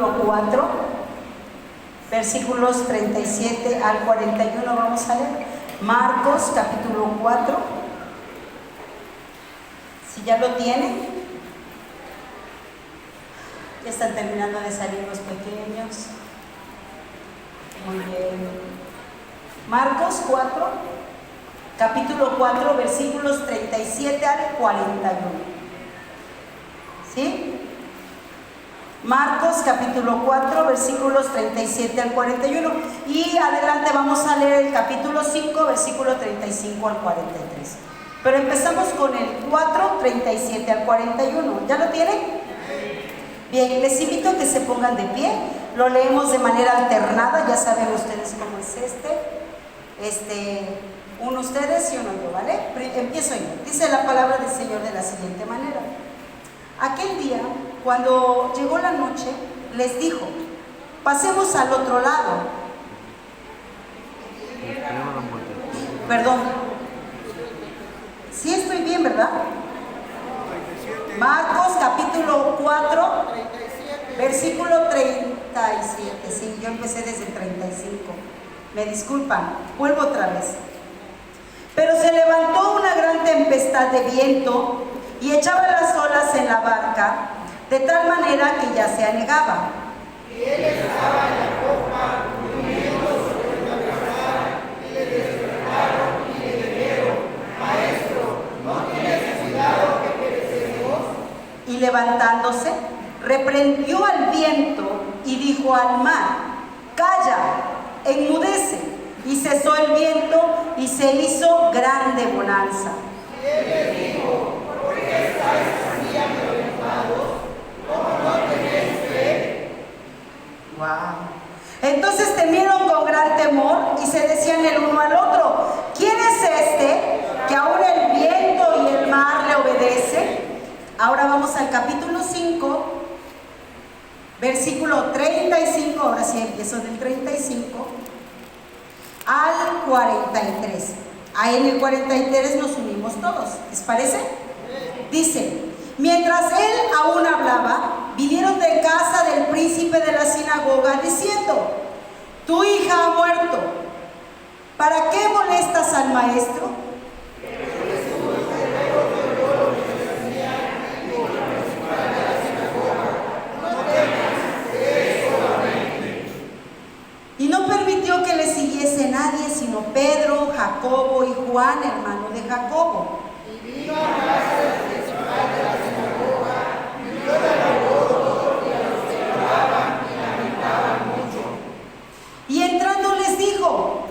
capítulo 4, versículos 37 al 41, vamos a leer. Marcos, capítulo 4. Si ya lo tienen, ya están terminando de salir los pequeños. Muy bien. Marcos 4, capítulo 4, versículos 37 al 41. ¿Sí? Marcos capítulo 4, versículos 37 al 41. Y adelante vamos a leer el capítulo 5, versículo 35 al 43. Pero empezamos con el 4, 37 al 41. ¿Ya lo tienen? Bien, les invito a que se pongan de pie. Lo leemos de manera alternada. Ya saben ustedes cómo es uno ustedes y uno yo, ¿vale? Empiezo yo. Dice la palabra del Señor de la siguiente manera. Aquel día, cuando llegó la noche, les dijo: pasemos al otro lado. Perdón. Sí estoy bien, ¿verdad? Marcos capítulo 4, versículo 37. Sí, yo empecé desde el 35. Me disculpan, vuelvo otra vez. Pero se levantó una gran tempestad de viento y echaba las olas en la barca, de tal manera que ya se anegaba. Y él estaba en la popa, durmiendo sobre una mesada, y le despertaron y le dijeron: Maestro, ¿no tienes cuidado que perecemos? Y levantándose, reprendió al viento y dijo al mar: Calla, enmudece. Y cesó el viento y se hizo grande bonanza. Y él les dijo: ¿por qué estáis así amedrentados? ¿Cómo no tenéis fe? Wow. Entonces temieron con gran temor y se decían el uno al otro: ¿quién es este que aún el viento y el mar le obedece? Ahora vamos al capítulo 5, versículo 35. Ahora sí empiezo del 35 al 43. Ahí en el 43 nos unimos todos, ¿les parece? Dice: mientras él aún hablaba, vinieron de casa del príncipe de la sinagoga diciendo: tu hija ha muerto, ¿para qué molestas al maestro? Y no permitió que le siguiese nadie sino Pedro, Jacobo y Juan, hermano de Jacobo. Y vino a casa del principal de la sinagoga, y vio el alboroto y a los que lloraban y lamentaban mucho. Y entrando les dijo: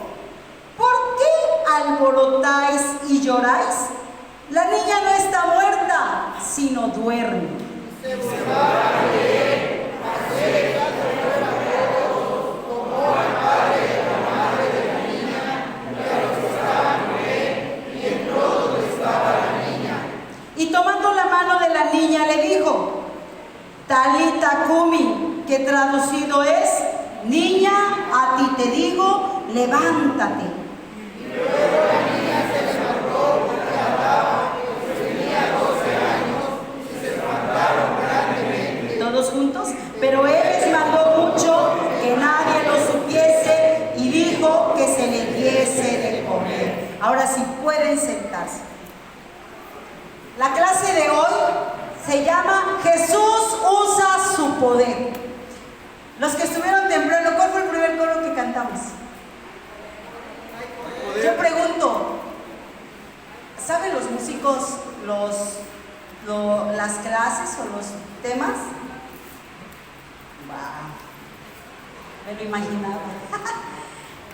¿por qué alborotáis y lloráis? La niña no está muerta, sino duerme. Y se burlaban de él, hacerle tanto fuera a todos, como al padre y a la madre de la niña, y a los que estaban con él, y entró donde estaba la niña. Y tomando la mano de la niña le dijo: Talita Kumi, que traducido es: niña, a ti te digo, levántate. Y luego la niña se levantó porque hablaba, pues tenía 12 años, y se espantaron grandemente. ¿Todos juntos? Pero él les mandó mucho que nadie lo supiese y dijo que se le diese de comer. Ahora sí pueden sentarse. La clase de hoy se llama Jesús usa su poder. Los que estuvieron temprano, ¿cuál fue el primer coro que cantamos? Yo pregunto, ¿saben los músicos las clases o los temas? Wow, me lo imaginaba.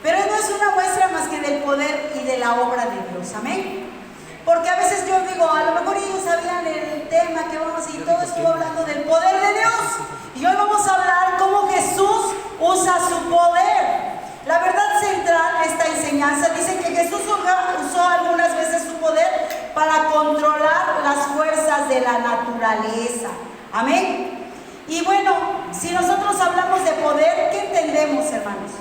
Pero no es una muestra más que del poder y de la obra de Dios, amén. Porque a veces yo digo, a lo mejor ellos sabían el tema que vamos a ir, todo estuvo hablando del poder de Dios. Y hoy vamos a hablar cómo Jesús usa su poder. La verdad central de esta enseñanza dice que Jesús usó algunas veces su poder para controlar las fuerzas de la naturaleza. Amén. Y bueno, si nosotros hablamos de poder, ¿qué entendemos, hermanos?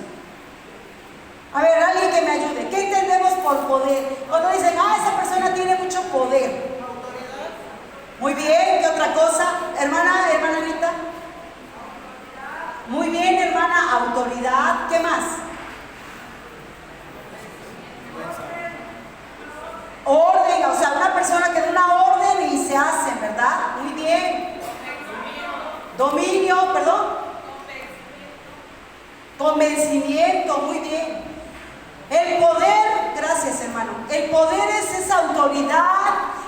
A ver, alguien que me ayude. ¿Qué entendemos por poder? Cuando dicen, esa persona tiene mucho poder. Muy bien, ¿qué otra cosa? Hermana Anita. Muy bien, hermana, autoridad. ¿Qué más? Orden, o sea, una persona que da una orden y se hace, ¿verdad? Muy bien. Dominio, perdón. Convencimiento, muy bien. El poder, gracias hermano. El poder es esa autoridad,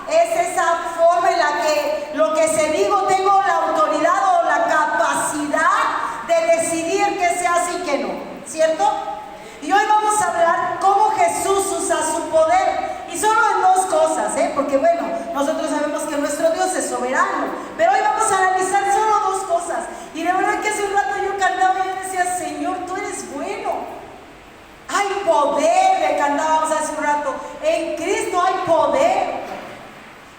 es esa forma en la que lo que se digo tengo la autoridad o la capacidad de decidir qué se hace y qué no, ¿cierto? Y hoy vamos a hablar cómo Jesús usa su poder. Y solo en dos cosas, porque bueno, nosotros sabemos que nuestro Dios es soberano, pero hoy vamos a analizar solo dos cosas. Y de verdad que hace un rato yo cantaba y yo decía, Señor, tú eres bueno. Hay poder, le cantábamos hace un rato. En Cristo hay poder.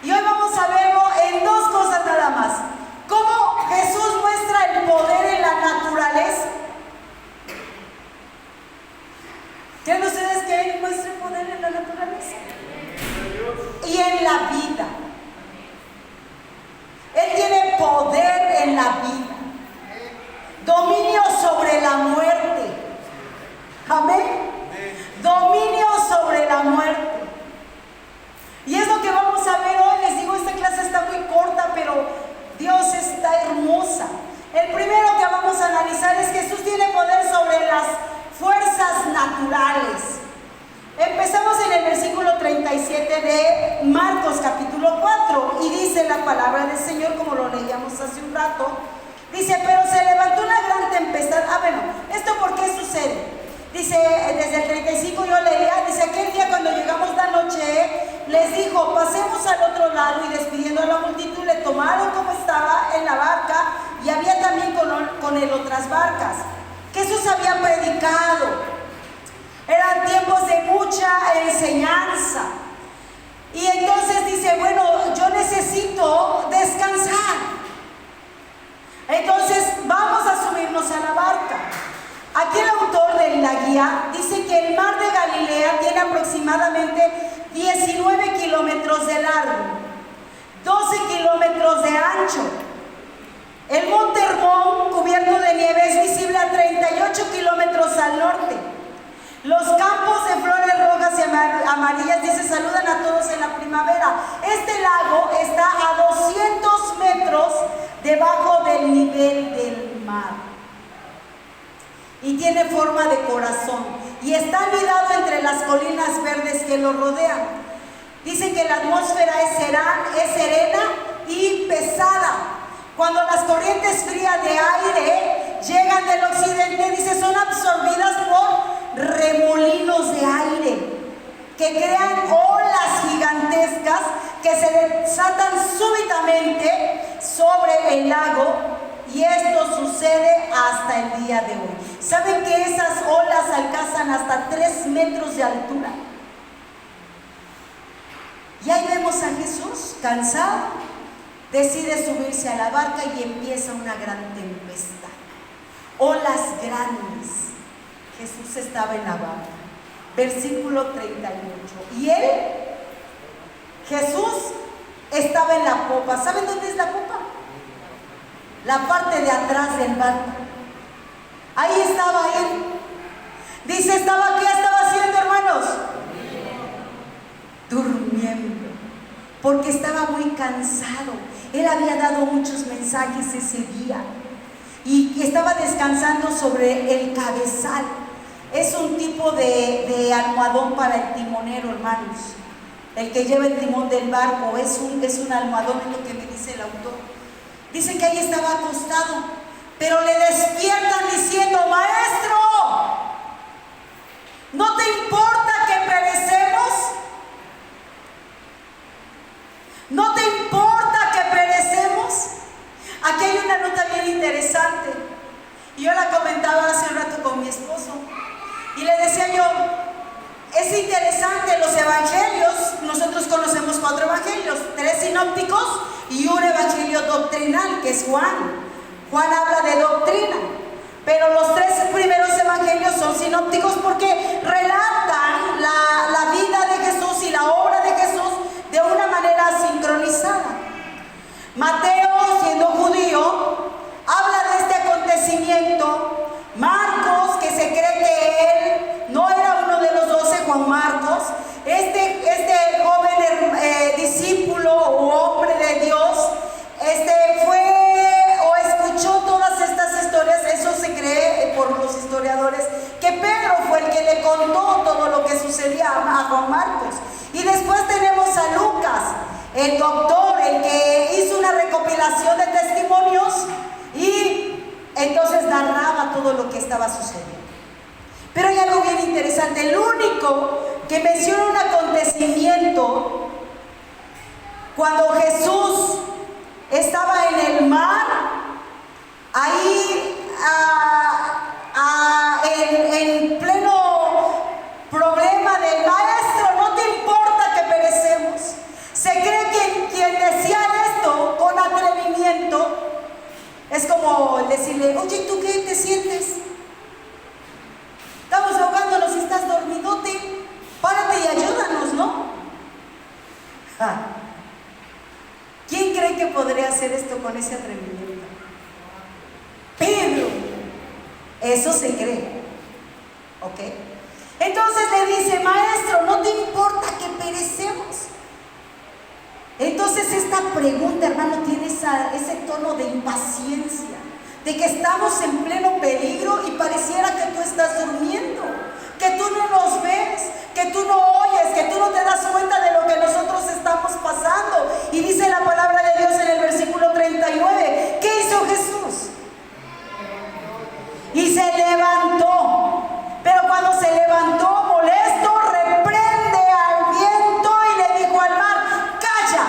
Y hoy vamos a verlo en dos cosas nada más. Cómo Jesús muestra el poder en la naturaleza. ¿Creen ustedes que Él muestra el poder en la naturaleza? Y en la vida. Él tiene poder en la vida. Dominio sobre la muerte. Amén. Dominio sobre la muerte. Y es lo que vamos a ver hoy. Les digo, esta clase está muy corta, pero Dios está hermosa. El primero que vamos a analizar es que Jesús tiene poder sobre las fuerzas naturales. Empezamos en el versículo 37 de Marcos capítulo 4 y dice la palabra del Señor como lo leíamos hace un rato. Dice, pero se levantó una gran tempestad. Bueno, ¿esto por qué sucede? Dice, desde el 35 yo leía, dice, aquel día cuando llegamos la noche, les dijo, pasemos al otro lado, y despidiendo a la multitud, le tomaron como estaba en la barca, y había también con él otras barcas. Jesús había predicado. Eran tiempos de mucha enseñanza. Y entonces dice, bueno, yo necesito descansar. Entonces vamos a subirnos a la barca. Aquí el autor de la guía dice que el mar de Galilea tiene aproximadamente 19 kilómetros de largo, 12 kilómetros de ancho. El monte Hermón, cubierto de nieve, es visible a 38 kilómetros al norte. Los campos de flores rojas y amarillas, dice, saludan a todos en la primavera. Este lago está a 200 metros debajo del nivel del mar. Y tiene forma de corazón. Y está anidado entre las colinas verdes que lo rodean. Dice que la atmósfera es serena y pesada. Cuando las corrientes frías de aire llegan del occidente, dice, son absorbidas por remolinos de aire que crean olas gigantescas que se desatan súbitamente sobre el lago, y esto sucede hasta el día de hoy. ¿Saben que esas olas alcanzan hasta 3 metros de altura? Y ahí vemos a Jesús cansado, decide subirse a la barca y empieza una gran tempestad, olas grandes. Jesús estaba en la barca. Versículo 38. Y él, Jesús, estaba en la popa. ¿Saben dónde es la popa? La parte de atrás del barco. Ahí estaba él. Dice, ¿qué estaba haciendo, hermanos? Durmiendo. Porque estaba muy cansado. Él había dado muchos mensajes ese día. Y estaba descansando sobre el cabezal. Es un tipo de almohadón para el timonero, hermanos. El que lleva el timón del barco es un almohadón, es lo que me dice el autor. Dice que ahí estaba acostado, pero le despiertan diciendo, maestro, ¿no te importa que perecemos? ¿No te importa que perecemos? Aquí hay una nota bien interesante. Y yo la comentaba hace un rato con mi esposo. Y le decía yo, es interesante los evangelios. Nosotros conocemos 4 evangelios, 3 sinópticos y un evangelio doctrinal, que es Juan. Juan habla de doctrina, pero los 3 primeros evangelios son sinópticos porque relatan la vida de Jesús y la obra de Jesús de una manera sincronizada. Mateo, siendo judío, habla de este acontecimiento historiadores que Pedro fue el que le contó todo lo que sucedía a Juan Marcos. Y después tenemos a Lucas, el doctor, el que hizo una recopilación de testimonios y entonces narraba todo lo que estaba sucediendo. Pero hay algo bien interesante. El único que menciona un acontecimiento cuando Jesús estaba en el mar, ahí en pleno problema del maestro, no te importa que perecemos. Se cree que quien decía esto con atrevimiento es como decirle: oye, ¿tú qué te sientes? Estamos ahogándonos y estás dormidote, párate y ayúdanos, ¿no? ¿Quién cree que podría hacer esto con ese atrevimiento? Pedro. Eso se cree, ¿ok? Entonces le dice: maestro, ¿no te importa que perecemos? Entonces esta pregunta, hermano, tiene ese tono de impaciencia, de que estamos en pleno peligro y pareciera que tú estás durmiendo, que tú no nos ves, que tú no oyes, que tú no te das cuenta de lo que nosotros estamos pasando. Y dice la palabra de Dios en el versículo 39, ¿qué hizo Jesús? Y se levantó, pero cuando se levantó molesto, reprende al viento y le dijo al mar: calla,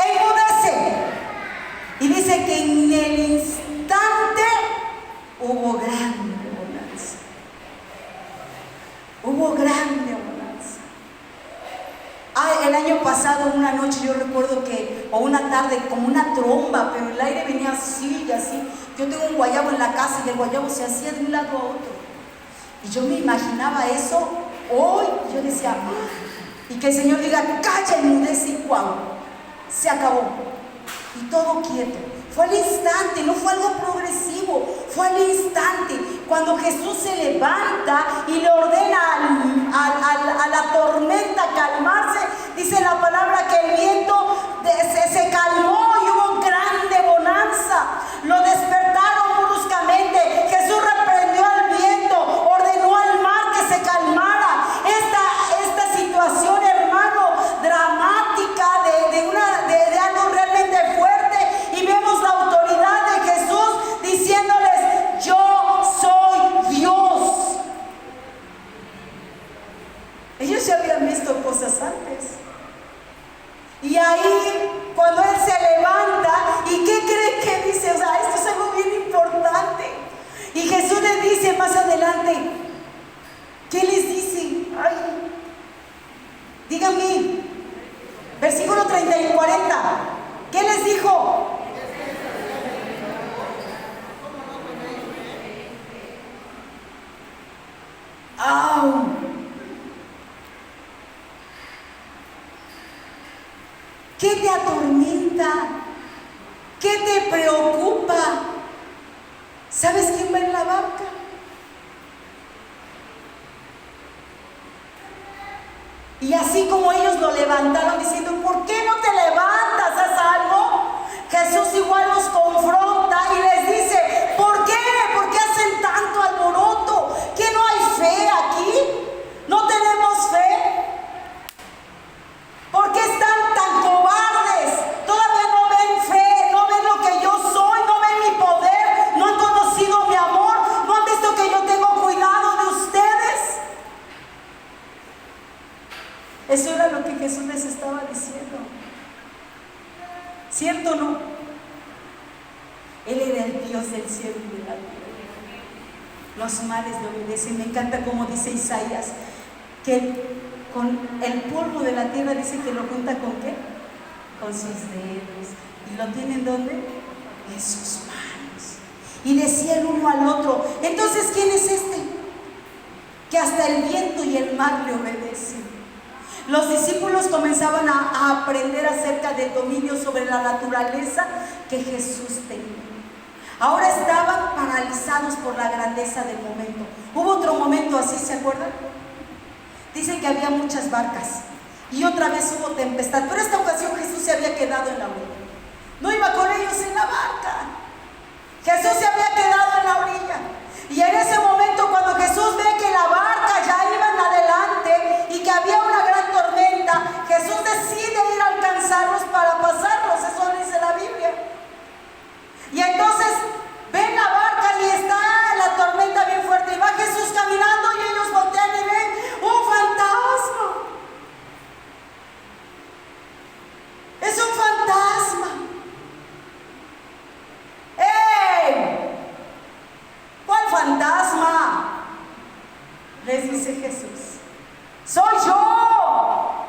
enmudece. Y dice que en el instante hubo grande bonanza. Hubo grande bonanza. El año pasado, una noche, yo recuerdo que, o una tarde, como una tromba, pero el aire venía así y así. Yo tengo un guayabo en la casa y el guayabo se hacía de un lado a otro. Y yo me imaginaba eso hoy. Yo decía: y que el Señor diga: calla, enmudece, y guau, se acabó. Y todo quieto. Fue al instante, no fue algo progresivo, fue al instante. Cuando Jesús se levanta y le ordena a la tormenta calmarse, dice la palabra que el viento se calmó y hubo grande bonanza. Lo despertaron bruscamente. Jesús reprendió al viento, ordenó al mar que se calmara. Esta situación, hermano, dramática de algo realmente fuerte, y vemos la autoridad de Jesús diciéndoles: yo soy Dios. Ellos ya habían visto cosas antes. Y ahí, cuando Él se levanta, ¿y qué creen que dice? O sea, esto es algo bien importante. Y Jesús les dice más adelante, ¿qué les dice? Ay, díganme, versículo 30 y 40, ¿qué les dijo? ¡Au! ¿Qué te atormenta? ¿Qué te preocupa? ¿Sabes quién va en la barca? Y así como ellos lo levantaron diciendo: ¿por qué no te levantas? ¿Haz algo? Jesús igual los confronta y les dice: ¿por qué? ¿Por qué hacen tanto alboroto? ¿Que no hay fe aquí? ¿No tenemos fe? ¿Por qué están tan cobardes? Todavía no ven fe, no ven lo que yo soy, no ven mi poder, no han conocido mi amor, no han visto que yo tengo cuidado de ustedes. Eso era lo que Jesús les estaba diciendo. ¿Cierto o no? Él era el Dios del cielo y de la tierra. Los mares le obedecen. Me encanta como dice Isaías, que con el polvo de la tierra dice que lo junta ¿con qué? Con sus dedos. ¿Y lo tienen dónde? En sus manos. Y decía el uno al otro: entonces, ¿quién es este? Que hasta el viento y el mar le obedecen. Los discípulos comenzaban a aprender acerca del dominio sobre la naturaleza que Jesús tenía. Ahora estaban paralizados por la grandeza del momento. Hubo otro momento así, ¿se acuerdan? Dicen que había muchas barcas y otra vez hubo tempestad, pero esta ocasión Jesús se había quedado en la orilla. No iba con ellos en la barca. Jesús se había quedado en la orilla. Y en ese momento, cuando Jesús les dice Jesús, soy yo.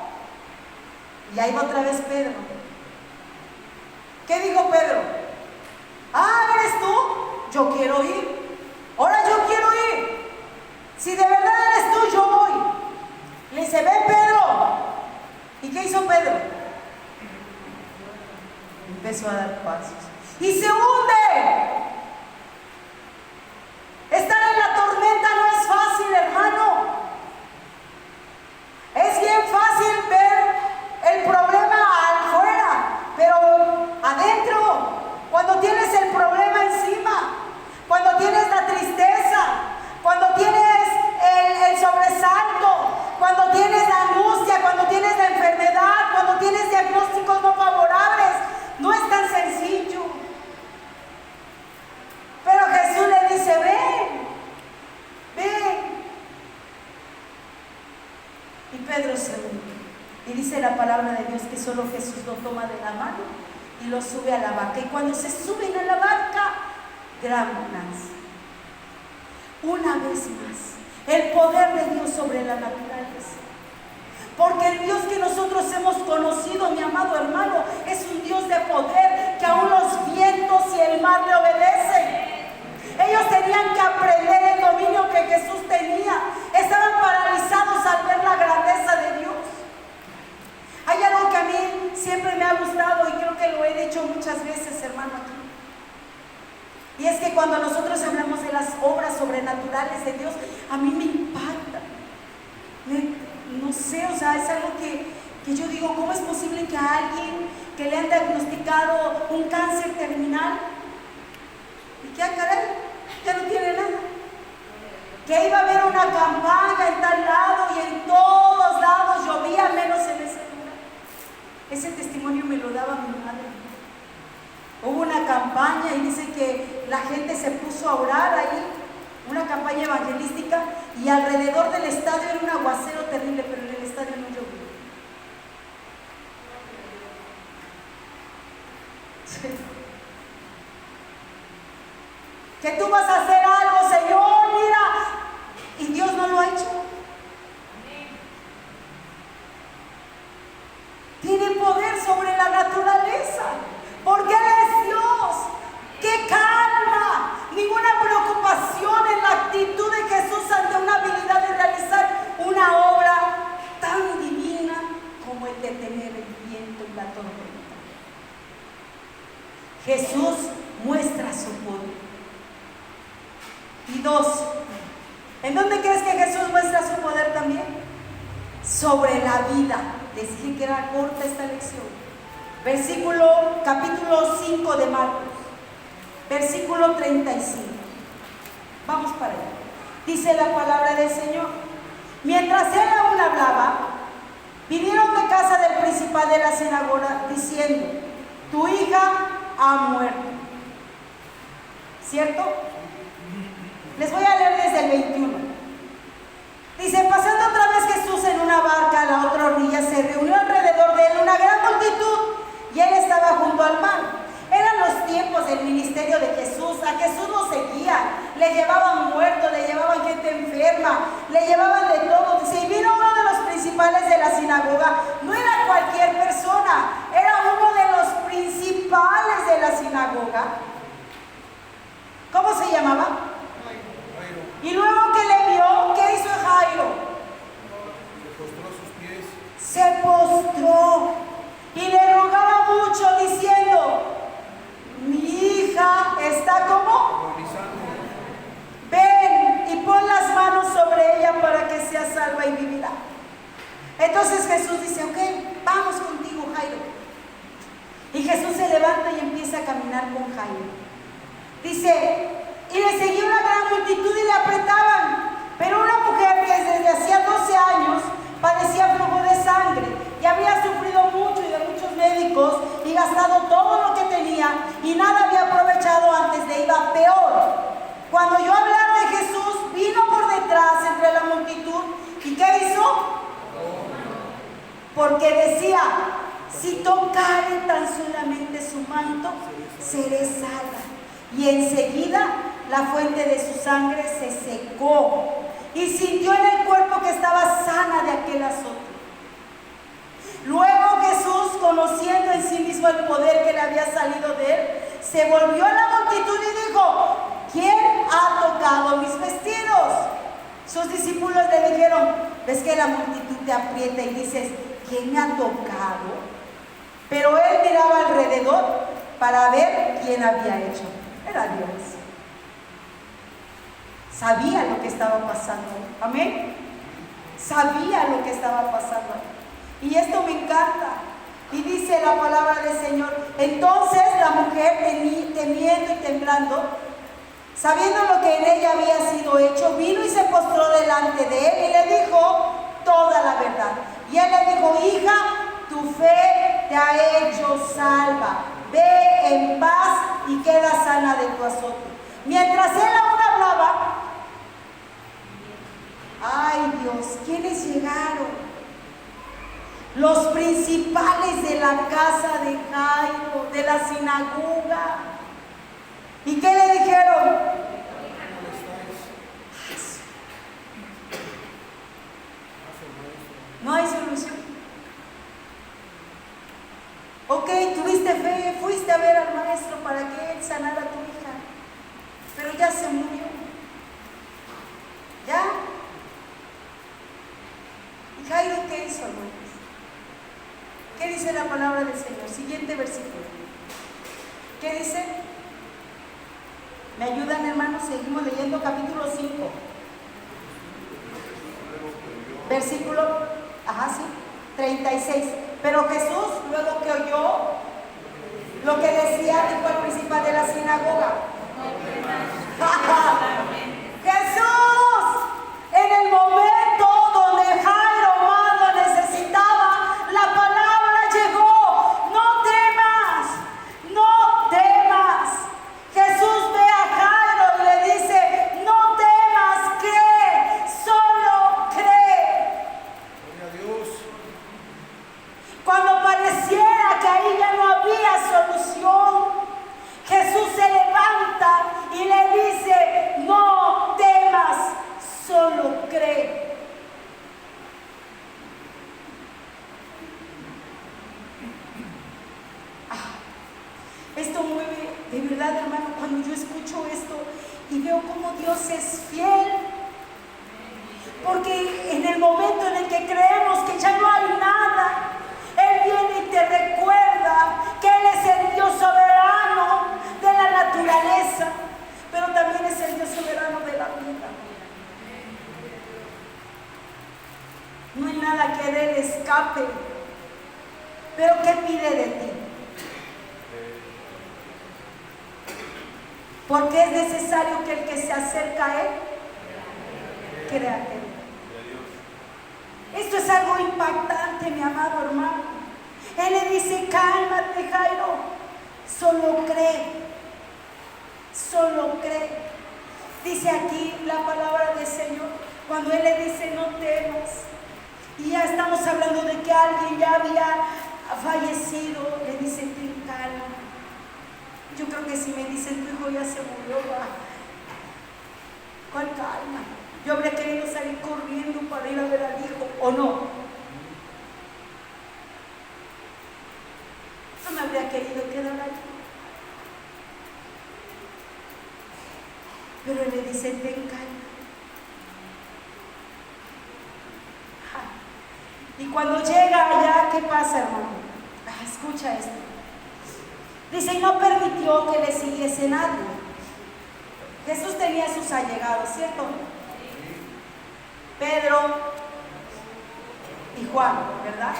Y ahí va otra vez Pedro. ¿Qué dijo Pedro? Ah, ¿eres tú? Yo quiero ir. Ahora yo quiero ir. Si de verdad eres tú, yo voy. Le dice, ven Pedro. ¿Y qué hizo Pedro? Empezó a dar pasos. Y se hunde. Estar en la tormenta no es fácil, hermano. Es bien fácil ver el problema afuera, pero adentro, cuando tienes el problema encima, cuando tienes la tristeza, cuando tienes el sobresalto, cuando tienes la angustia, cuando tienes la enfermedad, cuando tienes diagnósticos no favorables, no es tan sencillo. Pero Jesús le dice, ven, ven. Y Pedro se hunde. Y dice la palabra de Dios que solo Jesús lo toma de la mano y lo sube a la barca. Y cuando se suben a la barca, gran bonanza. Una vez más, el poder de Dios sobre la naturaleza. Porque el Dios que nosotros hemos conocido, mi amado hermano, es un Dios de poder, que aún los vientos y el mar le obedecen. Ellos tenían que aprender el dominio que Jesús tenía. Estaban paralizados al ver la grandeza de Dios. Hay algo que a mí siempre me ha gustado y creo que lo he dicho muchas veces, hermano, aquí. Y es que cuando nosotros hablamos de las obras sobrenaturales de Dios, a mí me impacta. No sé, o sea, es algo que yo digo, ¿cómo es posible que a alguien que le han diagnosticado un cáncer terminal y que, caray, ya no tiene nada? Que iba a haber una campaña en tal lado y en todos lados llovía, menos en ese lugar. Ese testimonio me lo daba mi madre. Hubo una campaña y dice que la gente se puso a orar ahí, una campaña evangelística, y alrededor del estadio era un aguacero terrible, pero en el estadio no llovía. Sí. Que tú vas a hacer algo, Señor, mira, y Dios no lo ha hecho. Tiene poder sobre la naturaleza, porque Él es Dios. ¡Qué calma! Ninguna preocupación en la actitud de Jesús ante una habilidad de realizar una obra tan divina como el detener el viento y la tormenta. Jesús muestra su poder. Y dos, ¿en dónde crees que Jesús muestra su poder también? Sobre la vida. Les dije que era corta esta lección. Capítulo 5 de Marcos, versículo 35. Vamos para allá. Dice la palabra del Señor: mientras él aún hablaba, vinieron de casa del principal de la sinagoga diciendo: tu hija ha muerto. ¿Cierto? Les voy a leer desde el 21. Dice: pasando otra vez Jesús en una barca a la otra orilla, se reunió alrededor de él una gran multitud, y él estaba junto al mar. Eran los tiempos del ministerio de Jesús. A Jesús lo seguían, le llevaban muertos, le llevaban gente enferma, le llevaban de todo. Dice: y vino uno de los principales de la sinagoga. No era cualquier persona, era uno de los principales de la sinagoga. ¿Cómo se llamaba? Y luego que le vio, ¿qué hizo Jairo? Se postró a sus pies. Se postró y le rogaba mucho, diciendo: mi hija está como ven y pon las manos sobre ella para que sea salva y vivirá. Entonces Jesús dice: ok, vamos contigo, Jairo. Y Jesús se levanta y empieza a caminar con Jairo. Dice: y le seguía una gran multitud y le apretaban. Pero una mujer que desde hacía 12 años padecía flujo de sangre y había sufrido mucho y de muchos médicos y gastado todo lo que tenía y nada había aprovechado, antes le iba peor. Cuando oyó hablar de Jesús, vino por detrás entre la multitud. ¿Y qué hizo? Porque decía: si tocare tan solamente su manto, seré salva. Y enseguida la fuente de su sangre se secó y sintió en el cuerpo que estaba sana de aquel azote. Luego Jesús, conociendo en sí mismo el poder que le había salido de él, se volvió a la multitud y dijo: ¿quién ha tocado mis vestidos? Sus discípulos le dijeron: ves que la multitud te aprieta y dices: ¿quién me ha tocado? Pero él miraba alrededor para ver quién había hecho. Era Dios. Sabía lo que estaba pasando. Amén. Sabía lo que estaba pasando. Y esto me encanta. Y dice la palabra del Señor: entonces la mujer, temiendo y temblando, sabiendo lo que en ella había sido hecho, vino y se postró delante de él y le dijo toda la verdad. Y él le dijo: hija, tu fe te ha hecho salva. Ve en paz y queda sana de tu azote. Mientras él aún hablaba, ay Dios, ¿quiénes llegaron? Los principales de la casa de Jairo, de la sinagoga. ¿Y qué le dijeron? No hay solución. Ok, tuviste fe, fuiste a ver al maestro para que él sanara a tu hija, pero ya se murió. ¿Ya? ¿Y Jairo qué hizo, hermanos? ¿Qué dice la palabra del Señor? Siguiente versículo. ¿Qué dice? ¿Me ayudan, hermanos? Seguimos leyendo capítulo 5. Versículo, sí, 36. Pero Jesús, luego que oyó lo que decía, dijo al principal de la sinagoga: Jesús, en el momento donde Jairo más lo necesitaba, la palabra llegó: no temas, no temas. Jesús ve a Jairo y le dice: no temas, cree, solo cree. Gloria a Dios. Cuando pareciera que ahí ya no había solución, Jesús se levanta y le dice: no temas, solo cree. Esto mueve, de verdad, hermano, cuando yo escucho esto y veo cómo Dios es fiel. Porque en el momento en el que creemos que ya no hay nada, Él viene y te recuerda que Él es el Dios soberano de la naturaleza, pero también es el Dios soberano de la vida. No hay nada que de Él escape. Pero ¿qué pide de ti? Porque es necesario que el que se acerca a Él crea en Él. Esto es algo impactante, mi amado hermano. Él le dice: cálmate, Jairo, solo cree, solo cree. Dice aquí la palabra del Señor, cuando Él le dice: no temas, y ya estamos hablando de que alguien ya había fallecido, le dice: ten calma. Yo creo que si me dicen: tu hijo ya se murió, ¿cuál calma? Yo habría querido salir corriendo para ir a ver al hijo, ¿o no? No me habría querido quedar allí. Pero Él le dice: ten calma. Y cuando llega allá, ¿qué pasa, hermano? Escucha esto. Dice: y no permitió que le siguiese nadie. Jesús tenía sus allegados, ¿cierto? Pedro y Juan, ¿verdad?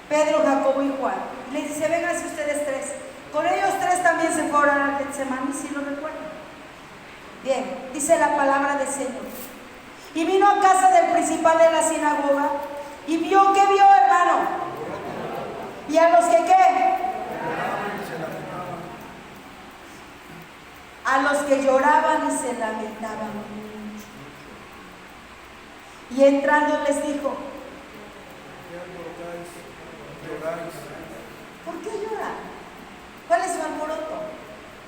Pedro, Jacobo y Juan. Y les dice: vénganse ustedes tres. Con ellos tres también se fueron al Getsemaní, si lo recuerdan. Bien, dice la palabra del Señor. Y vino a casa del principal de la sinagoga y vio, ¿qué vio, hermano? Y a los que, ¿qué? A los que lloraban y se lamentaban mucho. Y entrando les dijo: ¿por qué lloran? ¿Cuál es su alboroto?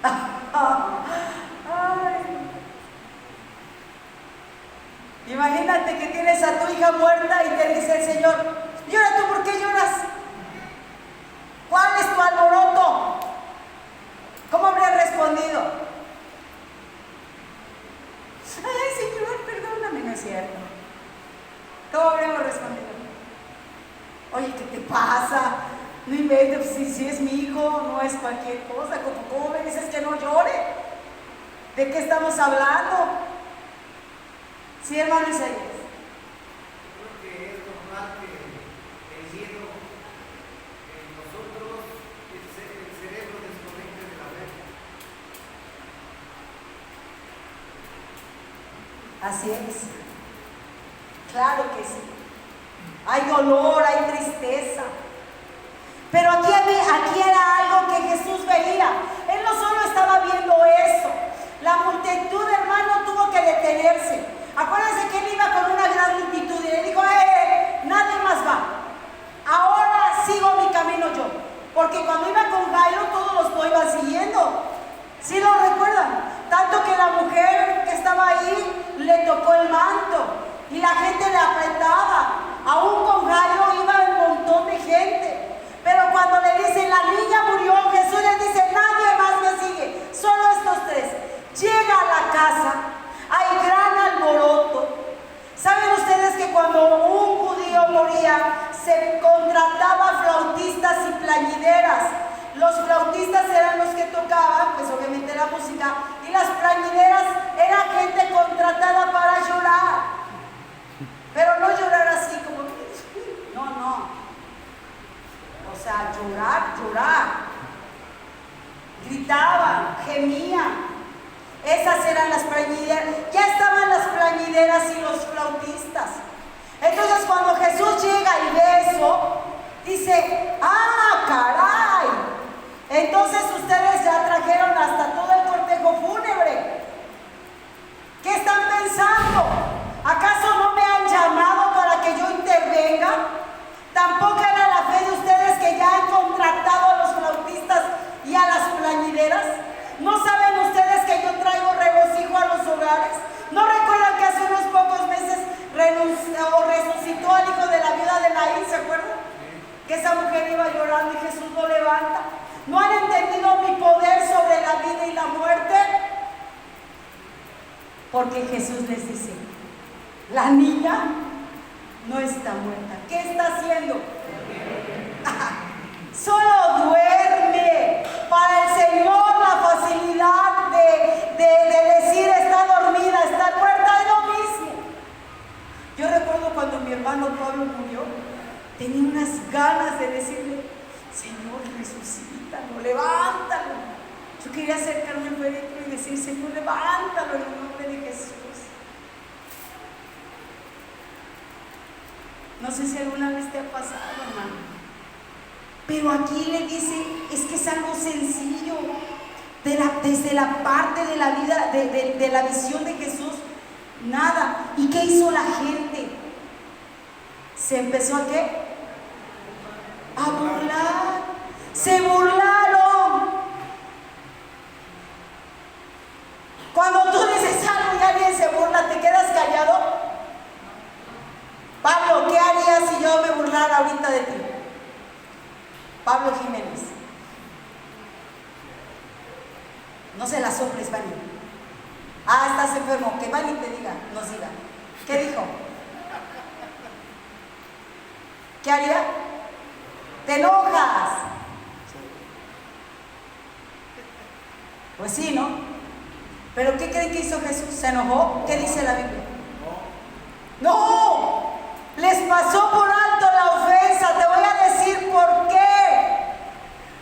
Ay. Imagínate que tienes a tu hija muerta y te dice el Señor, llora tú, ¿por qué lloras? ¿Cuál es tu alboroto? ¿Cómo habría respondido? Ay, Señor, perdóname, no es cierto. ¿Cómo habríamos respondido? Oye, ¿qué te pasa? No inventes, si es mi hijo, no es cualquier cosa. ¿Cómo me dices que no llore? ¿De qué estamos hablando? Sí, hermano Isaías. Creo que es normal que el miedo en nosotros, el cerebro desconecte de la fe. Así es. Claro que sí. Hay dolor, hay tristeza. Pero aquí era algo que Jesús veía. Él no solo estaba viendo eso. La multitud, hermano, tuvo que detenerse. Acuérdense que él iba con una gran multitud y le dijo, nadie más va. Ahora sigo mi camino yo. Porque cuando iba con Jairo, todos lo iban siguiendo. ¿Sí lo recuerdan? Tanto que la mujer que estaba ahí le tocó el manto y la gente le apretaba. Aún con Jairo iba un montón de gente. Pero cuando le dicen la niña murió, Jesús les dice, nadie más me sigue, solo estos tres. Llega a la casa, hay gran alboroto. ¿Saben ustedes que cuando un judío moría, se contrataba flautistas y plañideras? Los flautistas eran los que tocaban, pues obviamente la música, y las plañideras eran gente contratada para llorar. Pero no llorar así como, no. O sea, llorar. Gritaban, gemían. Esas eran las plañideras. Ya estaban las plañideras y los flautistas. Entonces cuando Jesús llega y ve eso, dice, ¡ah, caray! Entonces ustedes ya trajeron hasta todo el cortejo fúnebre. ¿Qué están pensando? ¿Acaso no me han llamado para que yo intervenga? ¿Tampoco era la fe de ustedes que ya han contratado a los flautistas y a las plañideras? ¿No saben ustedes que yo traigo regocijo a los hogares? ¿No recuerdan que hace unos pocos meses resucitó al hijo de la viuda de Naín? ¿Se acuerdan? Que esa mujer iba llorando y Jesús lo levanta. ¿No han entendido mi poder sobre la vida y la muerte? Porque Jesús les dice, la niña no está muerta. ¿Qué está haciendo? Solo duerme. Para el Señor la facilidad de decir está dormida, está muerta, es lo mismo. Yo recuerdo cuando mi hermano Pablo murió, tenía unas ganas de decirle, Señor, resucítalo, levántalo. Yo quería acercarme al féretro y decir, Señor, levántalo en el nombre de Jesús. No sé si alguna vez te ha pasado, hermano. Pero aquí le dice, es que es algo sencillo. Desde la parte de la vida, de la visión de Jesús, nada. ¿Y qué hizo la gente? ¿Se empezó a qué? A burlar. Se burlaron. Cuando tú dices algo y alguien se burla, ¿te quedas callado? Pablo, ¿qué harías si yo me burlara ahorita de ti? Pablo Jiménez. No se la soples, Vani. Estás enfermo. Que Vani te diga, nos diga. ¿Qué dijo? ¿Qué haría? Te enojas. Pues sí, ¿no? ¿Pero qué creen que hizo Jesús? ¿Se enojó? ¿Qué dice la Biblia? ¡No! Les pasó por alto la ofensa. Te voy a decir por qué.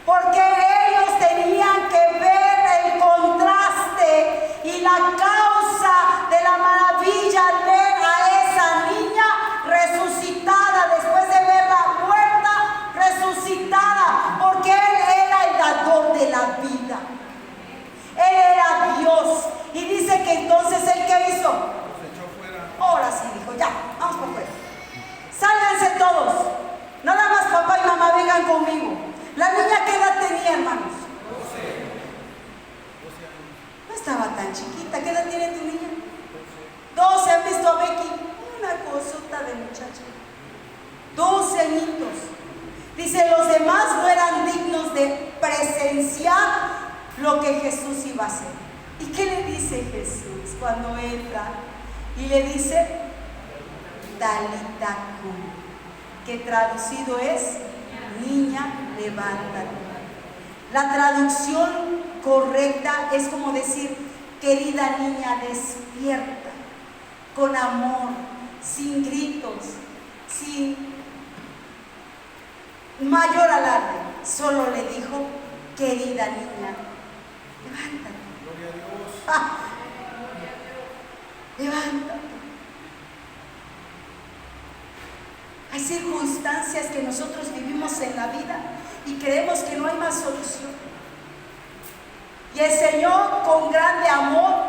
Porque ellos tenían que ver el contraste y la causa de la maravilla al ver a esa niña resucitada, después de verla muerta, resucitada, porque Él era el dador de la vida. Él era Dios. Y dice que entonces Él, ¿qué hizo? Los echó fuera. Ahora sí, dijo, ya, vamos por fuera. Sálganse lo que Jesús iba a hacer. ¿Y qué le dice Jesús cuando entra? Y le dice, Talita cumi, que traducido es, niña, levántate. La traducción correcta es como decir, querida niña, despierta, con amor, sin gritos, sin mayor alarde. Solo le dijo, querida niña, levántate. Gloria a Dios. Levántate. Hay circunstancias que nosotros vivimos en la vida y creemos que no hay más solución. Y el Señor, con grande amor,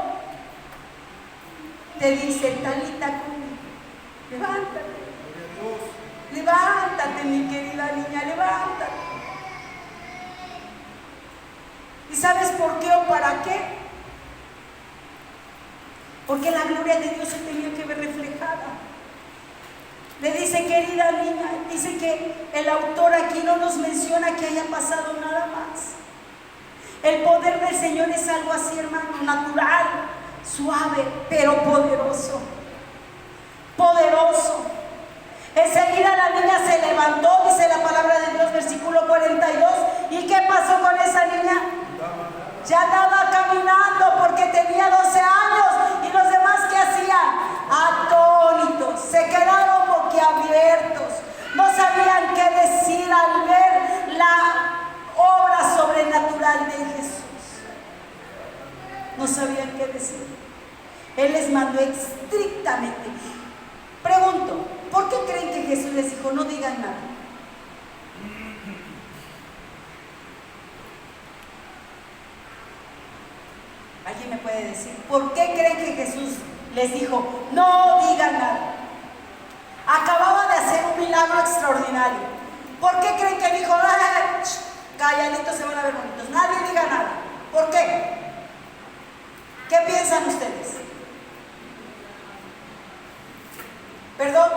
te dice, Talita cumi, levántate. Gloria a Dios. Levántate, mi querida niña, levántate. ¿Y sabes por qué o para qué? Porque la gloria de Dios se tenía que ver reflejada. Le dice, querida niña, dice que el autor aquí no nos menciona que haya pasado nada más. El poder del Señor es algo así, hermano, natural, suave, pero poderoso. Poderoso. Enseguida la niña se levantó, dice la palabra de Dios, versículo 42. ¿Y qué pasó con esa niña? Ya andaba caminando porque tenía 12 años. ¿Y los demás qué hacían? Atónitos, se quedaron boquiabiertos. No sabían qué decir al ver la obra sobrenatural de Jesús. No sabían qué decir. Él les mandó estrictamente. Pregunto, ¿por qué creen que Jesús les dijo, no digan nada? ¿Alguien me puede decir? ¿Por qué creen que Jesús les dijo, no digan nada? Acababa de hacer un milagro extraordinario. ¿Por qué creen que dijo, calladitos se van a ver bonitos? Nadie diga nada. ¿Por qué? ¿Qué piensan ustedes? ¿Perdón?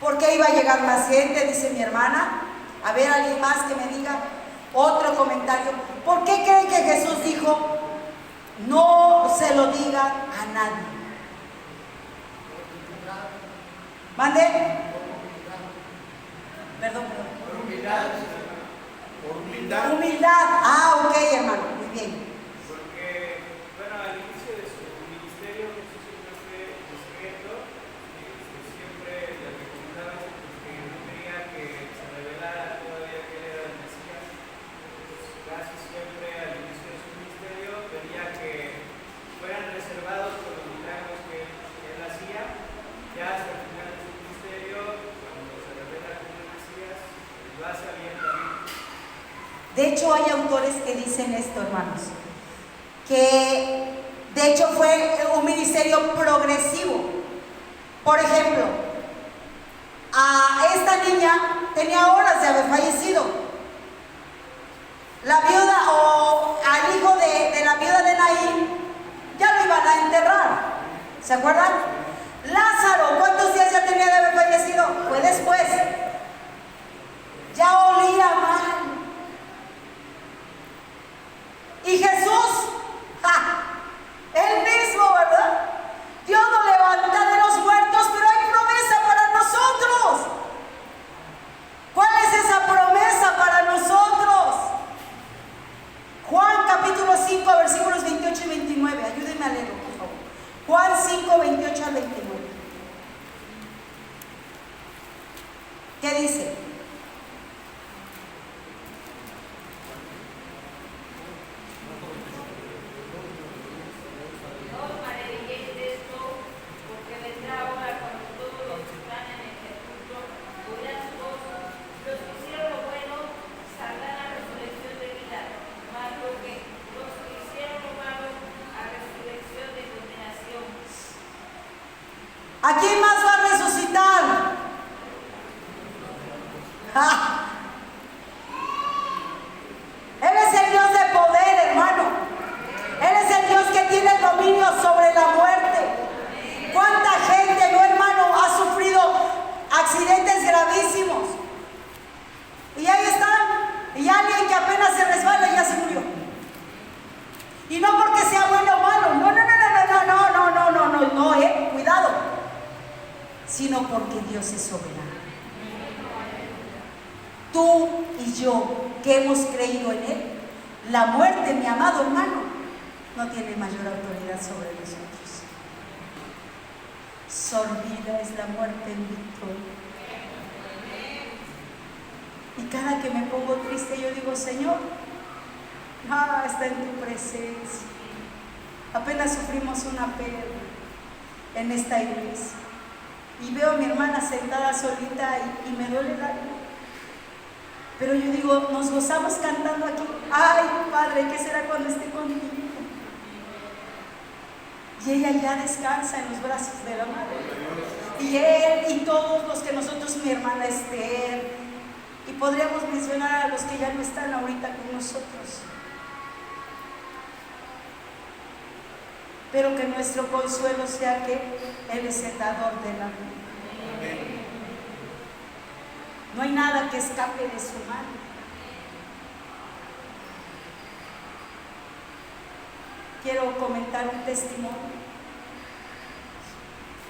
¿Por qué iba a llegar más gente? Dice mi hermana. A ver, alguien más que me diga otro comentario. ¿Por qué creen que Jesús dijo, no se lo diga a nadie? ¿Mande? Perdón. Por humildad. Por humildad. Humildad. Ah, ok, hermano. Muy bien. Porque, bueno, al inicio de su ministerio, Jesús siempre fue discreto, siempre le recomendaba eso porque no quería que se revelara todavía que él era el Mesías. Entonces, casi siempre al inicio de su ministerio pedía que fueran reservados por los milagros que él hacía. Ya hasta el final de su ministerio, cuando se revela como el Mesías, lo hace abiertamente. De hecho, hay autores que dicen esto, hermanos, que de hecho fue un ministerio progresivo. Por ejemplo, a esta niña tenía horas de haber fallecido. La viuda o al hijo de la viuda de Naín ya lo iban a enterrar. ¿Se acuerdan? Lázaro, ¿cuántos días ya tenía de haber fallecido? Fue después. Ya olía mal. Y Jesús, Él mismo, ¿verdad? Dios lo levanta de los muertos, pero hay promesa para nosotros. ¿Cuál es esa promesa para nosotros? Juan capítulo 5, versículos 28 y 29. Ayúdenme a leerlo, por favor. Juan 5, 28 al 29. ¿Qué dice? ¿A quién más va a resucitar? Él es el Dios de poder, hermano. Él es el Dios que tiene dominio sobre la muerte. ¿Cuánta gente, no, hermano, ha sufrido accidentes gravísimos? Y ahí están. Y alguien que apenas se resbala sino porque Dios es soberano. Tú y yo, que hemos creído en Él, la muerte, mi amado hermano, no tiene mayor autoridad sobre nosotros. Sorbida es la muerte en victoria. Y cada que me pongo triste, yo digo, Señor, nada está en tu presencia. Apenas sufrimos una pérdida en esta iglesia. Y veo a mi hermana sentada solita y me duele el alma. Pero yo digo, nos gozamos cantando aquí. Ay, Padre, ¿qué será cuando esté contigo? Y ella ya descansa en los brazos de la madre. Y él y todos los que nosotros, mi hermana Esther, y podríamos mencionar a los que ya no están ahorita con nosotros. Pero que nuestro consuelo sea que Él es el dador de la vida. No hay nada que escape de su mano. Quiero comentar un testimonio.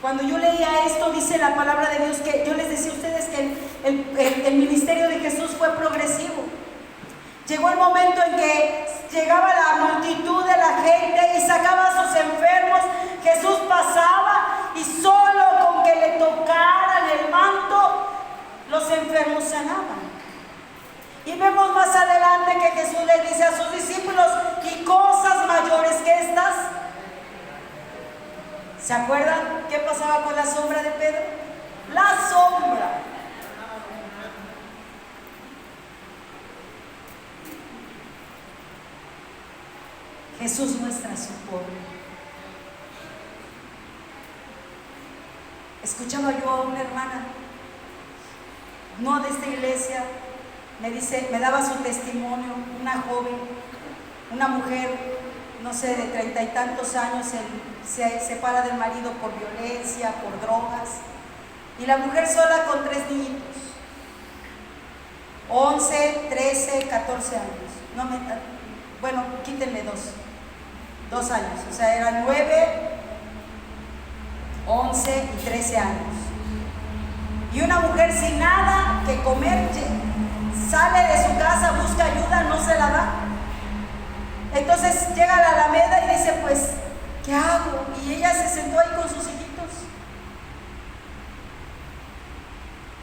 Cuando yo leía esto, dice la palabra de Dios que yo les decía a ustedes que el ministerio de Jesús fue progresivo. Llegó el momento en que llegaba la multitud de la gente y sacaba a sus enfermos. Jesús pasaba y solo con que le tocaran el manto, los enfermos sanaban. Y vemos más adelante que Jesús le dice a sus discípulos, y cosas mayores que estas. ¿Se acuerdan qué pasaba con la sombra de Pedro? La sombra. Jesús muestra a su pueblo. Escuchaba yo a una hermana, no de esta iglesia, me daba su testimonio, una joven, una mujer, no sé, de 30 y tantos años, se separa del marido por violencia, por drogas, y la mujer sola con 3 niñitos, 11, 13, 14 años, bueno, quítenle 2 años, o sea, eran 9, 11 y 13 años. Y una mujer sin nada que comer, sale de su casa, busca ayuda, no se la da. Entonces llega a la Alameda y dice, pues, ¿qué hago? Y ella se sentó ahí con sus hijitos.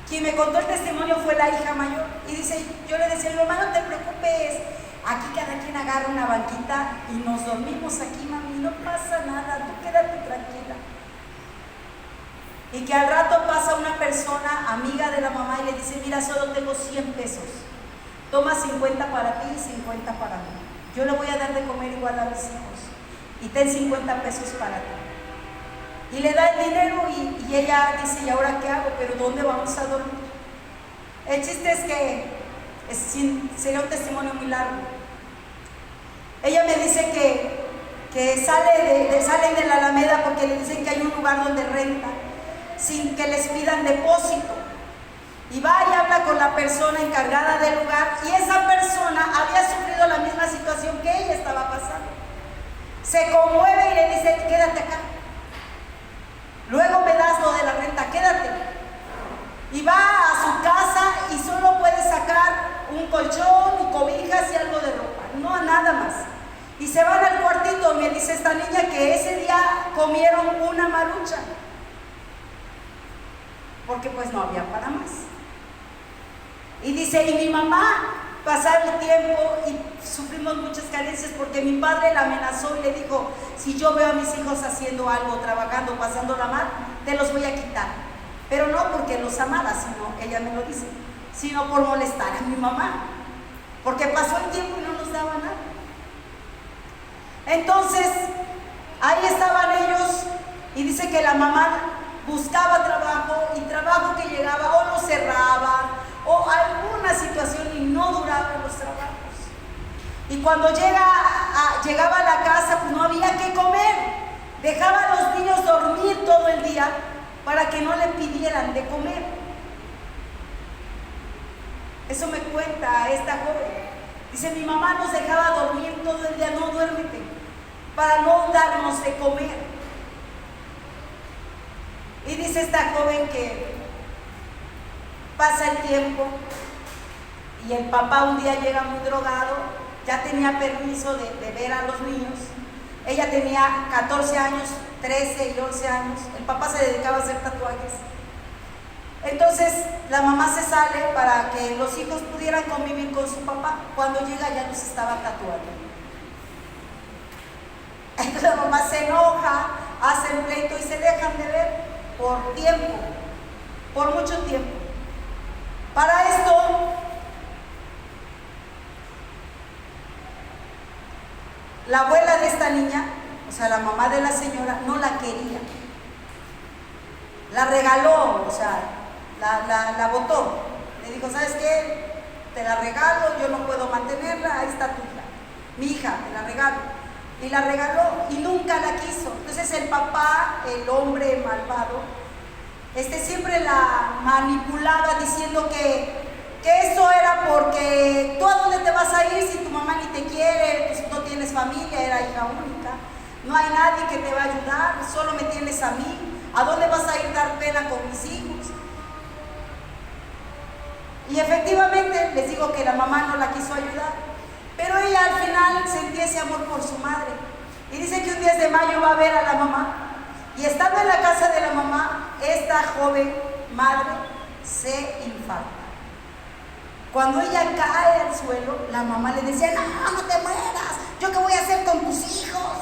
Quien me contó el testimonio fue la hija mayor. Y dice, yo le decía, mamá, no te preocupes, aquí cada quien agarra una banquita y nos dormimos aquí, mami, no pasa nada, tú quédate tranquila. Y que al rato pasa una persona, amiga de la mamá, y le dice, mira, solo tengo 100 pesos. Toma 50 para ti y 50 para mí. Yo le voy a dar de comer igual a mis hijos. Y ten 50 pesos para ti. Y le da el dinero y ella dice, ¿y ahora qué hago? ¿Pero dónde vamos a dormir? El chiste es que sería un testimonio muy largo. Ella me dice que salen de la Alameda porque le dicen que hay un lugar donde renta, sin que les pidan depósito. Y va y habla con la persona encargada del lugar, y esa persona había sufrido la misma situación que ella estaba pasando. Se conmueve y le dice, quédate acá. Luego me das lo de la renta, quédate. Y va a su casa y solo puede sacar un colchón y cobijas y algo de ropa, no nada más. Y se van al cuartito. Me dice esta niña que ese día comieron una marucha, porque pues no había para más. Y dice, y mi mamá, pasaba el tiempo y sufrimos muchas carencias porque mi padre la amenazó y le dijo, si yo veo a mis hijos haciendo algo, trabajando, pasándola mal, te los voy a quitar. Pero no porque los amara, sino, ella me lo dice, sino por molestar a mi mamá, porque pasó el tiempo y no nos daba nada. Entonces, ahí estaban ellos, y dice que la mamá buscaba trabajo, y trabajo que llegaba o lo cerraba o alguna situación y no duraban los trabajos. Y cuando llegaba a la casa, pues no había que comer. Dejaba a los niños dormir todo el día para que no le pidieran de comer. Eso me cuenta esta joven. Dice, mi mamá nos dejaba dormir todo el día, no duérmete, para no darnos de comer. Y dice dice esta joven que pasa el tiempo y el papá un día llega muy drogado, ya tenía permiso de ver a los niños. Ella tenía 14 años, 13 y 11 años. El papá se dedicaba a hacer tatuajes. Entonces la mamá se sale para que los hijos pudieran convivir con su papá. Cuando llega ya los estaba tatuando. Entonces la mamá se enoja, hacen pleito y se dejan de ver por tiempo, por mucho tiempo. Para esto, la abuela de esta niña, o sea, la mamá de la señora, no la quería. La regaló, o sea, la botó. Le dijo, ¿sabes qué? Te la regalo, yo no puedo mantenerla, ahí está tu hija. Mi hija, te la regalo. Y la regaló y nunca la quiso. Entonces el papá, el hombre malvado, siempre la manipulaba diciendo que eso era porque tú a dónde te vas a ir si tu mamá ni te quiere, pues no tienes familia, era hija única, no hay nadie que te va a ayudar, solo me tienes a mí, ¿a dónde vas a ir a dar pena con mis hijos? Y efectivamente les digo que la mamá no la quiso ayudar, pero ella al final sentía ese amor por su madre. Y dice que un 10 de mayo va a ver a la mamá. Y estando en la casa de la mamá, esta joven madre se infarta. Cuando ella cae al suelo, la mamá le decía, no te mueras, ¿yo qué voy a hacer con tus hijos?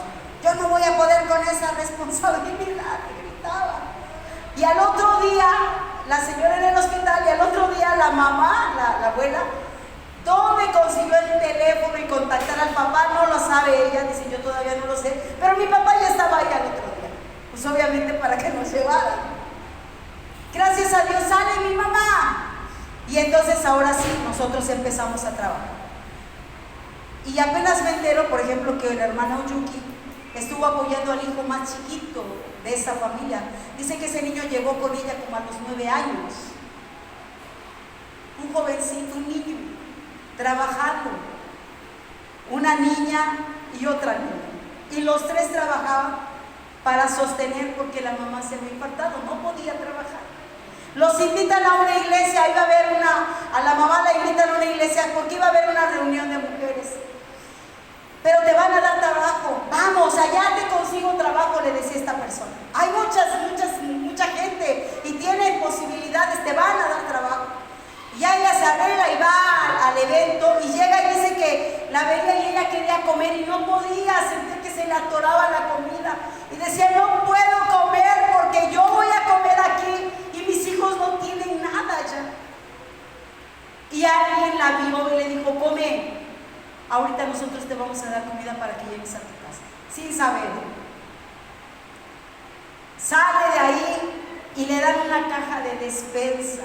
Yo no voy a poder con esa responsabilidad, y gritaba. Y al otro día, la señora en el hospital, y al otro día la mamá, la abuela, ¿dónde consiguió el teléfono y contactar al papá? No lo sabe ella, dice, yo todavía no lo sé, pero mi papá ya estaba ahí al otro día, pues obviamente para que nos llevara. Gracias a Dios sale mi mamá. Y entonces ahora sí, nosotros empezamos a trabajar. Y apenas me entero, por ejemplo, que el hermano Yuki estuvo apoyando al hijo más chiquito de esa familia. Dice que ese niño llegó con ella como a los 9 años. Un jovencito, un niño, trabajando. Una niña y otra niña. Y los tres trabajaban para sostener porque la mamá se había infartado, no podía trabajar. Los invitan a una iglesia, iba a haber a la mamá la invitan a una iglesia porque iba a haber una reunión de mujeres. Pero te van a dar trabajo, vamos, allá te consigo trabajo, le decía esta persona. Hay mucha gente y tienen posibilidades, te van a dar trabajo. Y ella se arregla y va al evento y llega y dice que la veía y ella quería comer y no podía, sentía que se le atoraba la comida. Y decía, no puedo comer porque yo voy a comer aquí y mis hijos no tienen nada ya. Y alguien la vio y le dijo, come, ahorita nosotros te vamos a dar comida para que llegues a tu casa. Sin saber. Sale de ahí y le dan una caja de despensa.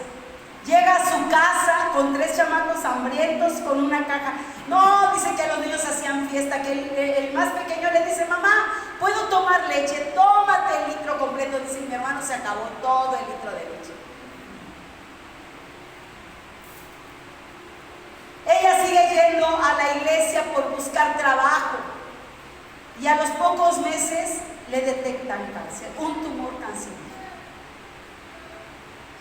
Llega a su casa con 3 chamacos hambrientos con una caja. No, dice que los niños hacían fiesta, que el más pequeño le dice, mamá, ¿puedo tomar leche? Tómate el litro completo. Dice, mi hermano, se acabó todo el litro de leche. Ella sigue yendo a la iglesia por buscar trabajo y a los pocos meses le detectan cáncer, un tumor cancerígeno.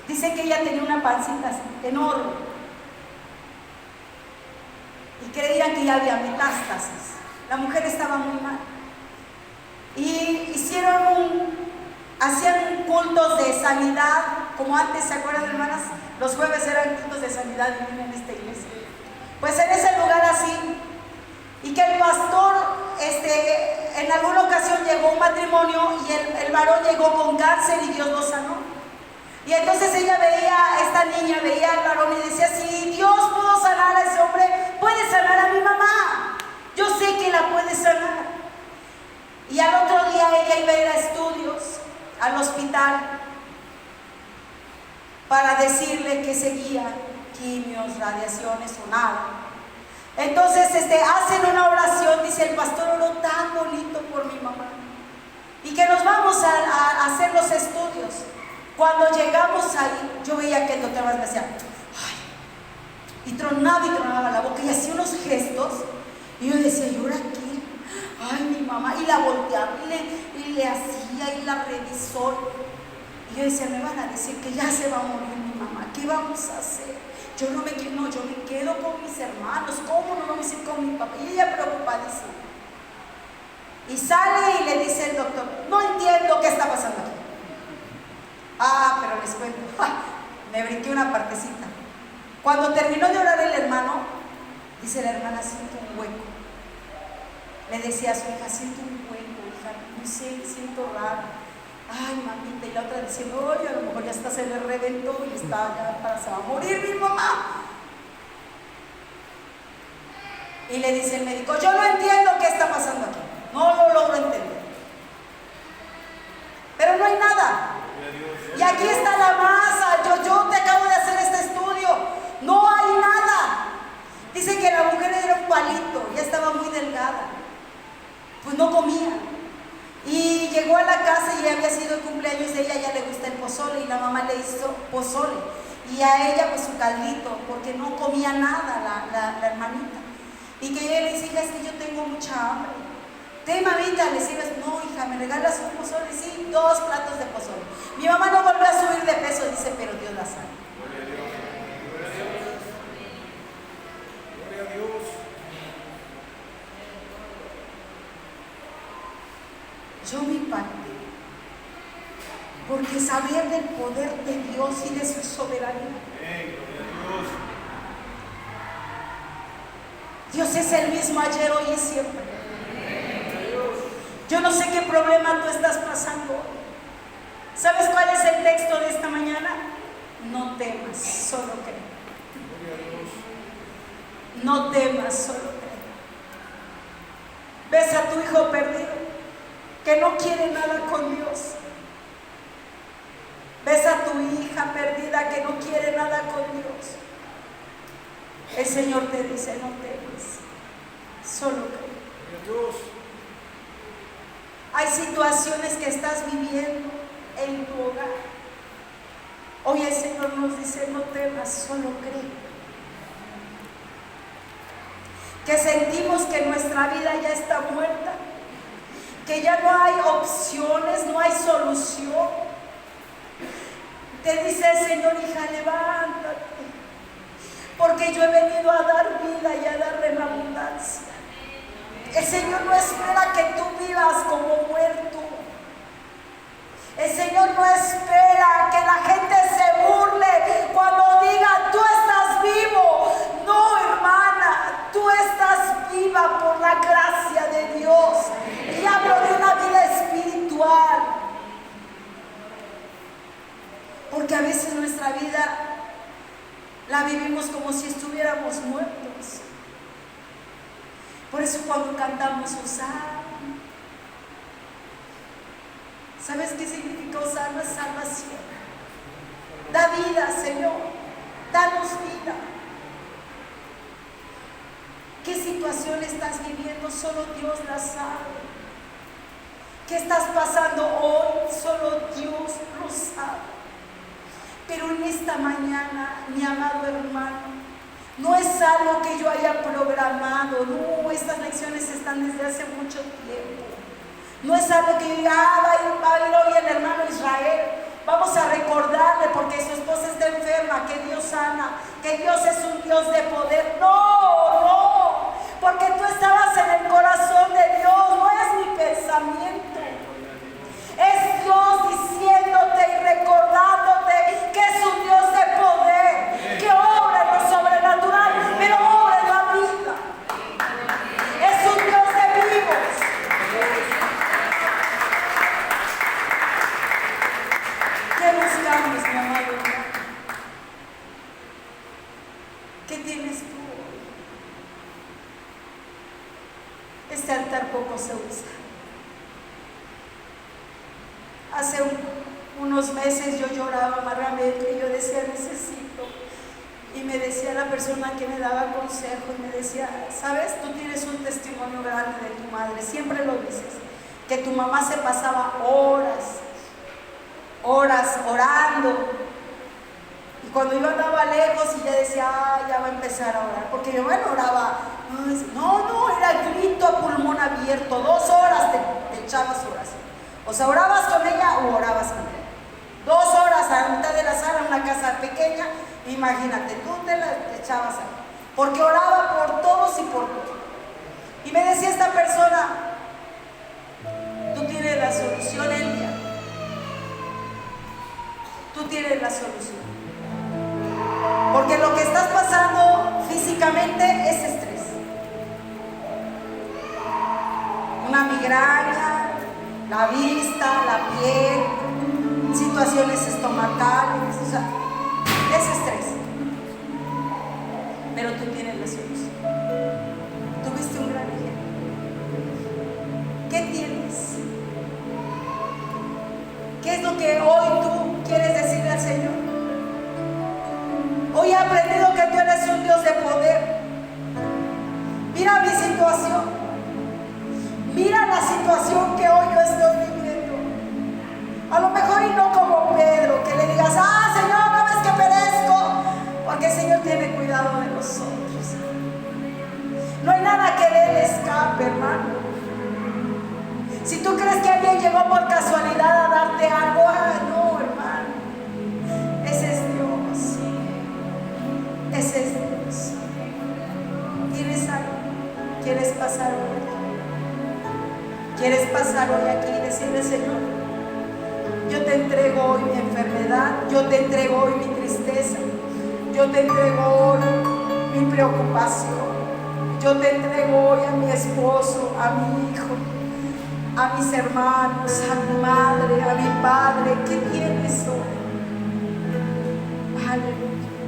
Dice que ella tenía una pancita así, enorme, y creían que ya había metástasis. La mujer estaba muy mal. Y hacían cultos de sanidad, como antes, ¿se acuerdan, hermanas? Los jueves eran cultos de sanidad divina en esta iglesia. Pues en ese lugar así, y que el pastor, en alguna ocasión llegó un matrimonio y el varón llegó con cáncer y Dios lo sanó. Y entonces ella esta niña veía al varón y decía, si Dios pudo sanar a ese hombre, puede sanar a mi mamá. Yo sé que la puede sanar. Y al otro día ella iba a ir a estudios, al hospital, para decirle que seguía quimios, radiaciones o nada. Entonces hacen una oración, dice el pastor oró tan bonito por mi mamá. Y que nos vamos a hacer los estudios. Cuando llegamos ahí, yo veía que el doctor me decía, ay, y tronaba la boca y hacía unos gestos. Y yo decía, ¿y ahora qué? Ay, mi mamá. Y la volteaba y le hacía y la revisó. Y yo decía, me van a decir que ya se va a morir mi mamá, ¿qué vamos a hacer? Yo me quedo con mis hermanos, ¿cómo no vamos a ir con mi papá? Y ella preocupadísima. Y sale y le dice el doctor, no entiendo qué está pasando aquí. Pero les cuento, me brinqué una partecita. Cuando terminó de orar el hermano, dice la hermana, siento un hueco. Le decía a su hija, siento un hueco, hija, no sé, siento raro. Ay, mamita, y la otra diciendo, oye, a lo mejor ya se le reventó y está ya se va a morir mi mamá. Y le dice el médico, yo no entiendo qué está pasando aquí, no lo logro entender. Pero no hay nada. Y aquí está la masa, yo te acabo de hacer este estudio, no hay nada. Dice que la mujer era un palito, ya estaba muy delgada, pues no comía. Y llegó a la casa y había sido el cumpleaños de ella, ya le gusta el pozole y la mamá le hizo pozole. Y a ella pues su caldito, porque no comía nada la hermanita. Y que ella le dice, hija, es que yo tengo mucha hambre. Te mamita, le sirves, no hija, ¿me regalas un pozole? Sí, 2 platos de pozole. Mi mamá no volvió a subir de peso, dice, pero Dios la sana. Gloria a Dios. Yo me impacté, porque saber del poder de Dios y de su soberanía. Gloria a Dios. Dios es el mismo ayer, hoy y siempre. Yo no sé qué problema tú estás pasando. ¿Sabes cuál es el texto de esta mañana? No temas, solo cree. Gloria a Dios. No temas, solo cree. ¿Ves a tu hijo perdido que no quiere nada con Dios? ¿Ves a tu hija perdida que no quiere nada con Dios? El Señor te dice, no temas, solo cree. Gloria a Dios. Hay situaciones que estás viviendo en tu hogar. Hoy el Señor nos dice, no temas, solo cree. Que sentimos que nuestra vida ya está muerta, que ya no hay opciones, no hay solución. Te dice el Señor, hija, levántate, porque yo he venido a dar vida y a dar en abundancia. El Señor no espera que tú vivas como muerto. El Señor no espera que la gente se burle cuando diga, tú estás vivo. No, hermana, tú estás viva por la gracia de Dios. Y hablo de una vida espiritual. Porque a veces nuestra vida la vivimos como si estuviéramos muertos. Por eso cuando cantamos Hosana, ¿sabes qué significa Hosana? Salvación. Da vida, Señor, danos vida. ¿Qué situación estás viviendo? Solo Dios la sabe. ¿Qué estás pasando hoy? Solo Dios lo sabe. Pero en esta mañana, mi amado hermano, no es algo que yo haya programado, no, estas lecciones están desde hace mucho tiempo. No es algo que yo diga, va a ir hoy el hermano Israel, vamos a recordarle porque su esposa está enferma, que Dios sana, que Dios es un Dios de poder. No, porque tú estabas en el corazón de Dios, no es mi pensamiento. Es Dios diciéndote y recordándote que es un Dios de poder, que obra en lo sobrenatural, pero obra en la vida. Es un Dios de vivos. ¿Qué buscamos, mi amado hermano? ¿Qué tienes tú hoy? Este altar poco se usa. Hace unos meses yo lloraba amargamente y yo decía, necesito. Y me decía la persona que me daba consejo y me decía, ¿sabes? Tú tienes un testimonio grande de tu madre, siempre lo dices, que tu mamá se pasaba horas orando. Y cuando yo andaba lejos y ya decía, ya va a empezar a orar, porque yo oraba, no, era grito a pulmón abierto, 2 horas te echabas oración. O sea, orabas con ella o orabas con ella. 2 horas a la mitad de la sala, una casa pequeña, imagínate, tú te la echabas ahí, porque oraba por todos y por todos. Y me decía esta persona, tú tienes la solución, Elia, tú tienes la solución, porque lo que estás pasando físicamente es estrés, una migraña, la vista, la piel, situaciones estomacales, o sea, es estrés. Pero tú tienes la solución. Tuviste un gran ejemplo. ¿Qué tienes? ¿Qué es lo que hoy tú quieres decirle al Señor? Hoy he aprendido que tú eres un Dios de poder. Mira mi situación. Mira la situación que hoy yo estoy viviendo. A lo mejor y no como Pedro, que le digas, ah, Señor, no ves que perezco, porque el Señor tiene cuidado de nosotros. No hay nada que de Él escape, hermano. Si tú crees que alguien llegó por casualidad a darte algo, no, hermano. Ese es Dios. Ese es Dios. ¿Tienes algo? ¿Quieres pasar hoy aquí? ¿Quieres pasar hoy aquí y decirle, Señor, yo te entrego hoy mi enfermedad, yo te entrego hoy mi tristeza, yo te entrego hoy mi preocupación, yo te entrego hoy a mi esposo, a mi hijo, a mis hermanos, a mi madre, a mi padre? ¿Qué tienes hoy? Aleluya.